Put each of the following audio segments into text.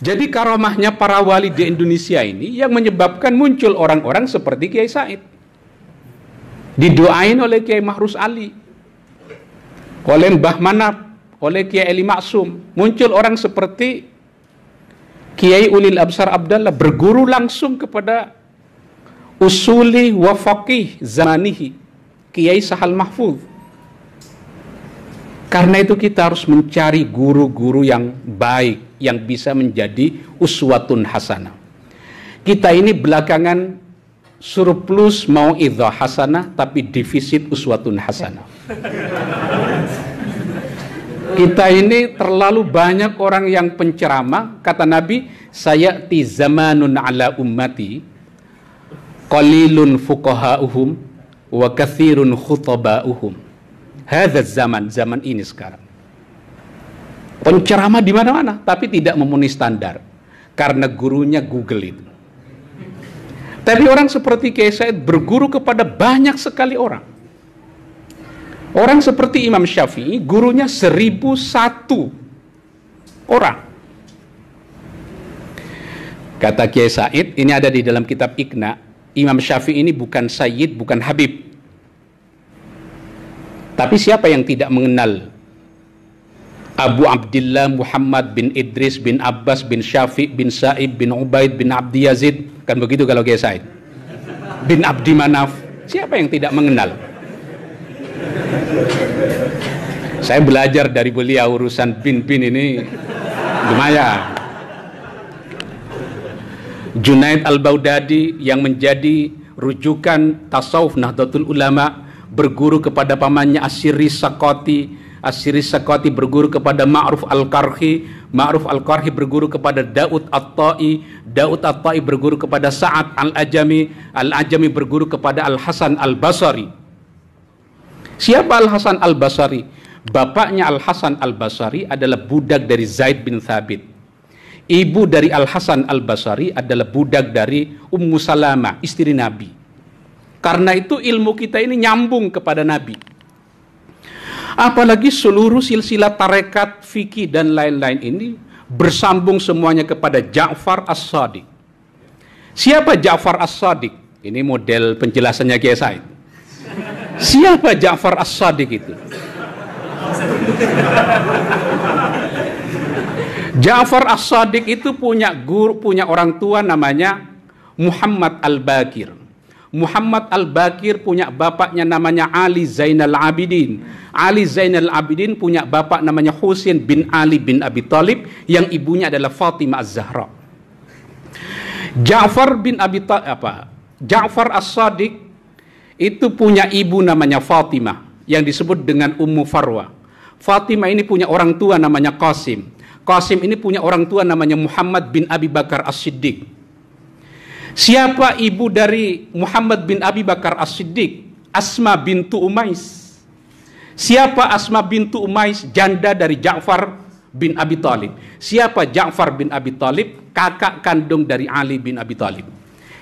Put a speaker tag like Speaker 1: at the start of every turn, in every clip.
Speaker 1: Jadi karomahnya para wali di Indonesia ini yang menyebabkan muncul orang-orang seperti Kiai Said. Didoain oleh Kiai Mahrus Ali, oleh Mbah Manap, oleh Kiai Ali Maksum. Muncul orang seperti Kiai Ulil Absar Abdallah, berguru langsung kepada usuli wa faqih zamanihi, Kiai Sahal Mahfuz. Karena itu kita harus mencari guru-guru yang baik, yang bisa menjadi uswatun hasanah. Kita ini belakangan surplus mau'idhah hasanah, tapi defisit uswatun hasanah. Kita ini terlalu banyak orang yang penceramah. Kata Nabi, sayati zamanun ala ummati qalilun fuqaha'uhum wa kathirun khutaba'uhum. Hadza zaman ini sekarang. Penceramah di mana-mana, tapi tidak memenuhi standar karena gurunya Google itu. Tapi orang seperti Kiai Said berguru kepada banyak sekali orang. Orang seperti Imam Syafi'i, gurunya 1001 orang. Kata Kiai Said, ini ada di dalam kitab Iqna, Imam Syafi'i ini bukan Sayyid, bukan Habib. Tapi siapa yang tidak mengenal Abu Abdillah Muhammad bin Idris bin Abbas bin Syafi' bin Sa'ib bin Ubaid bin Abdi Yazid? Kan begitu kalau Kiai Said. Bin Abdi Manaf. Siapa yang tidak mengenal? Saya belajar dari beliau urusan bin-bin ini lumayan. Junaid Al-Baghdadi yang menjadi rujukan tasawuf Nahdlatul Ulama, berguru kepada pamannya Asyiri Sakoti. Asyiri Sakoti berguru kepada Ma'ruf Al-Qarhi. Ma'ruf Al-Qarhi berguru kepada Daud At-Ta'i. Daud At-Ta'i berguru kepada Sa'ad Al-Ajami. Al-Ajami berguru kepada Al-Hasan Al-Basri. Siapa Al-Hasan Al-Basri? Bapaknya Al-Hasan Al-Basri adalah budak dari Zaid bin Thabit. Ibu dari Al-Hasan Al-Basri adalah budak dari Ummu Salamah, istri Nabi. Karena itu ilmu kita ini nyambung kepada Nabi. Apalagi seluruh silsilah tarekat, fikih dan lain-lain ini bersambung semuanya kepada Ja'far As-Shadiq. Siapa Ja'far As-Shadiq? Ini model penjelasannya Kiai Said. Siapa Ja'far As-Shadiq itu? Ja'far As-Shadiq itu punya guru, punya orang tua namanya Muhammad Al-Baqir. Muhammad Al-Baqir punya bapaknya namanya Ali Zainal Abidin. Ali Zainal Abidin punya bapak namanya Husain bin Ali bin Abi Thalib, yang ibunya adalah Fatimah Az-Zahra. Ja'far As-Shadiq itu punya ibu namanya Fatimah yang disebut dengan Ummu Farwa. Fatimah ini punya orang tua namanya Qasim. Qasim ini punya orang tua namanya Muhammad bin Abi Bakar As-Siddiq. Siapa ibu dari Muhammad bin Abi Bakar As-Siddiq? Asma bintu Umais. Siapa Asma bintu Umais? Janda dari Ja'far bin Abi Thalib. Siapa Ja'far bin Abi Thalib? Kakak kandung dari Ali bin Abi Thalib.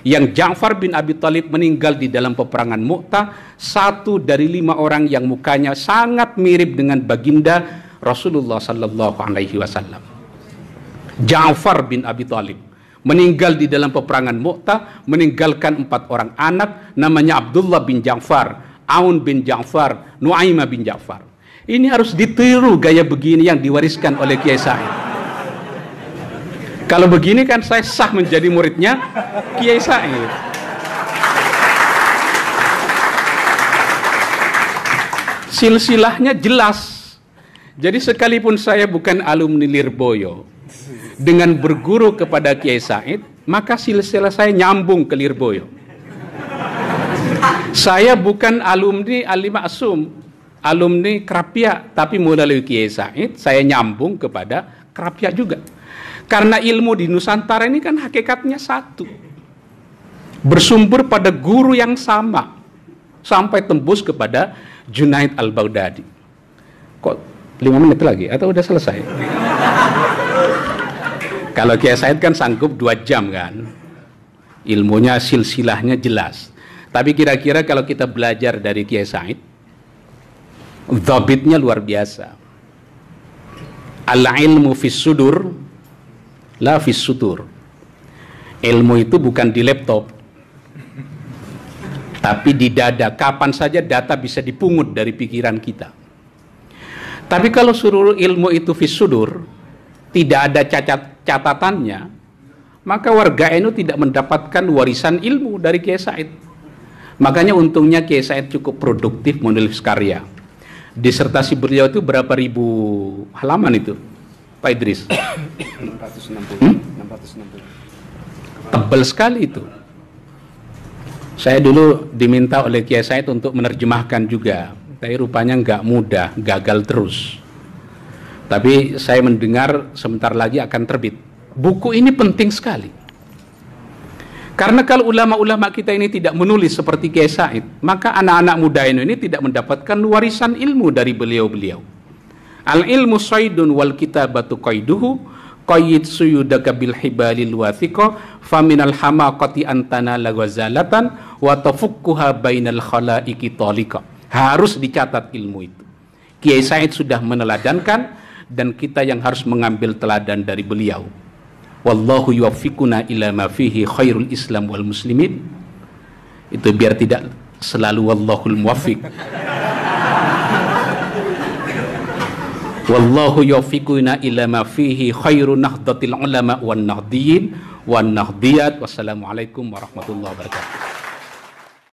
Speaker 1: Yang Ja'far bin Abi Thalib meninggal di dalam peperangan Mu'tah, satu dari 5 orang yang mukanya sangat mirip dengan baginda Rasulullah sallallahu alaihi wasallam. Ja'far bin Abi Thalib meninggal di dalam peperangan Mu'tah, meninggalkan 4 orang anak, namanya Abdullah bin Ja'far, Aun bin Ja'far, Nuaimah bin Ja'far. Ini harus ditiru gaya begini yang diwariskan oleh Kiai Said. Kalau begini kan saya sah menjadi muridnya Kiai Said. Silsilahnya jelas. Jadi sekalipun saya bukan alumni Lirboyo, dengan berguru kepada Kiai Said, maka silsilah saya nyambung ke Lirboyo. Saya bukan alumni Ali Maksum, alumni Krapia, tapi melalui Kiai Said saya nyambung kepada Krapia juga. Karena ilmu di Nusantara ini kan hakikatnya satu, bersumber pada guru yang sama, sampai tembus kepada Junaid Al-Baghdadi. Kok 5 menit lagi atau udah selesai? Kalau Kiai Said kan sanggup 2 jam kan, ilmunya silsilahnya jelas. Tapi kira-kira kalau kita belajar dari Kiai Said, dhabitnya luar biasa. Al-ilmu fis sudur La fis sutur. Ilmu itu bukan di laptop, tapi di dada. Kapan saja data bisa dipungut dari pikiran kita. Tapi kalau suruh ilmu itu fis sudur, tidak ada catatannya, maka warga NU tidak mendapatkan warisan ilmu dari Kiai Said. Makanya untungnya Kiai Said cukup produktif menulis karya. Disertasi beliau itu berapa ribu halaman itu, Pak Idris? 660. Tebal sekali itu. Saya dulu diminta oleh Kiai Said untuk menerjemahkan juga, tapi rupanya nggak mudah, gagal terus. Tapi saya mendengar sebentar lagi akan terbit. Buku ini penting sekali. Karena kalau ulama-ulama kita ini tidak menulis seperti Kiai Said, maka anak-anak muda ini tidak mendapatkan warisan ilmu dari beliau-beliau. Al-ilmu saydun wal kitabatu qaiduhu qayyid suyudaka bil hibalil wathiqa faminal hamaqati antana lagazalatan wa tafukkuha bainal khalaiqi talika. Harus dicatat ilmu itu. Kiai Said sudah meneladankan dan kita yang harus mengambil teladan dari beliau. Wallahu yuwaffiquna ila ma fihi khairul Islam wal muslimin. Itu biar tidak selalu wallahul muwaffiq. Wallahu yuwaffiquna ila ma fihi khairu nahdlatil ulama wan nahdiyyin wan nahdiyat. Wassalamualaikum warahmatullahi wabarakatuh.